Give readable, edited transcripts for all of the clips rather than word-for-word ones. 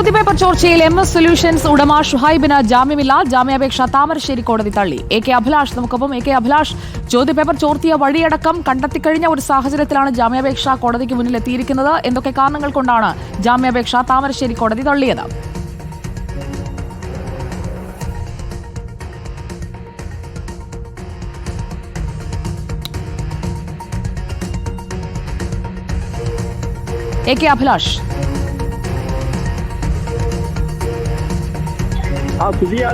ചോദ്യപേപ്പർ ചോർച്ചയിൽ MS solutions ഉടമ ഷുഹൈബിന് ജാമ്യമില്ല. ജാമ്യാപേക്ഷ താമരശ്ശേരി കോടതി തള്ളി. AK അഭിലാഷ് നമുക്കൊപ്പം. AK അഭിലാഷ്, ചോദ്യപേപ്പർ ചോർത്തിയ വഴിയടക്കം കണ്ടെത്തിക്കഴിഞ്ഞ ഒരു സാഹചര്യത്തിലാണ് ജാമ്യാപേക്ഷ കോടതിക്ക് മുന്നിൽ എത്തിയിരിക്കുന്നത്. എന്തൊക്കെ കാരണങ്ങൾ കൊണ്ടാണ് ജാമ്യാപേക്ഷ താമരശ്ശേരി കോടതി തള്ളിയത്? AK അഭിലാഷ്.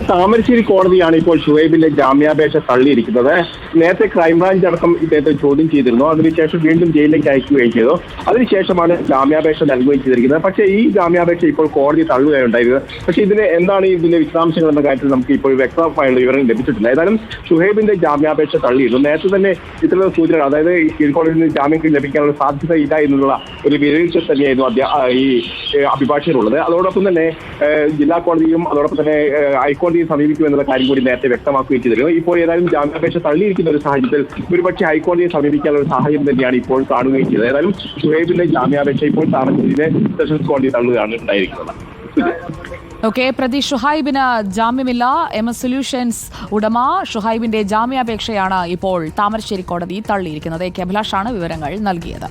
താമരശ്ശേരി കോടതിയാണ് ഇപ്പോൾ ഷുഹൈബിന്റെ ജാമ്യാപേക്ഷ തള്ളിയിരിക്കുന്നത്. നേരത്തെ ക്രൈംബ്രാഞ്ച് അടക്കം ഇദ്ദേഹത്തെ ചോദ്യം ചെയ്തിരുന്നു. അതിനുശേഷം വീണ്ടും ജയിലിലേക്ക് അയക്കുകയും ചെയ്തു. അതിനുശേഷമാണ് ജാമ്യാപേക്ഷ നൽകുകയും ചെയ്തിരിക്കുന്നത്. പക്ഷേ ഈ ജാമ്യാപേക്ഷ ഇപ്പോൾ കോടതി തള്ളുകയുണ്ടായിരുന്നത്. പക്ഷേ എന്താണ് ഇതിന്റെ വിശദാംശങ്ങൾ എന്ന കാര്യത്തിൽ നമുക്ക് ഇപ്പോൾ വ്യക്തമായുള്ള വിവരങ്ങൾ ലഭിച്ചിട്ടില്ല. ഏതായാലും ഷുഹൈബിന്റെ ജാമ്യാപേക്ഷ തള്ളിയിരുന്നു. നേരത്തെ തന്നെ ഇത്തരം സൂചന, അതായത് കീഴ്ക്കോടതിയിൽ നിന്ന് ജാമ്യം ലഭിക്കാനുള്ള സാധ്യത ഇല്ല എന്നുള്ള ഒരു വിലയിരുത്തൽ തന്നെയായിരുന്നു ഈ അഭിഭാഷകരുള്ളത്. അതോടൊപ്പം തന്നെ ജില്ലാ കോടതിയും അതോടൊപ്പം തന്നെ ഹൈക്കോടതിയെ സമീപിക്കുമെന്നുള്ള കാര്യം കൂടി നേരത്തെ വ്യക്തമാക്കുകയും ചെയ്തിരുന്നു. ഇപ്പോൾ ഏതായാലും ജാമ്യാപേക്ഷ തള്ളിയിരിക്കുന്ന ഒരു സാഹചര്യത്തിൽ ഒരുപക്ഷെ ഹൈക്കോടതിയെ സമീപിക്കാനുള്ള ഒരു സാഹചര്യം തന്നെയാണ് ഇപ്പോൾ കാണുകയും ചെയ്തത്. ഏതായാലും ഷുഹൈബിന്റെ ജാമ്യാപേക്ഷ ഇപ്പോൾ താമരശ്ശേരിയിലെ സെഷൻസ് കോടതി തള്ളുകയാണ് ഉണ്ടായിരിക്കുന്നത്. പ്രതി ഷുഹൈബിന് ജാമ്യമില്ല. MS സൊല്യൂഷൻസ് ഉടമ ഷുഹൈബിന്റെ ജാമ്യാപേക്ഷയാണ് ഇപ്പോൾ താമരശ്ശേരി കോടതി തള്ളിയിരിക്കുന്നത്. AK അഭിലാഷാണ് വിവരങ്ങൾ നൽകിയത്.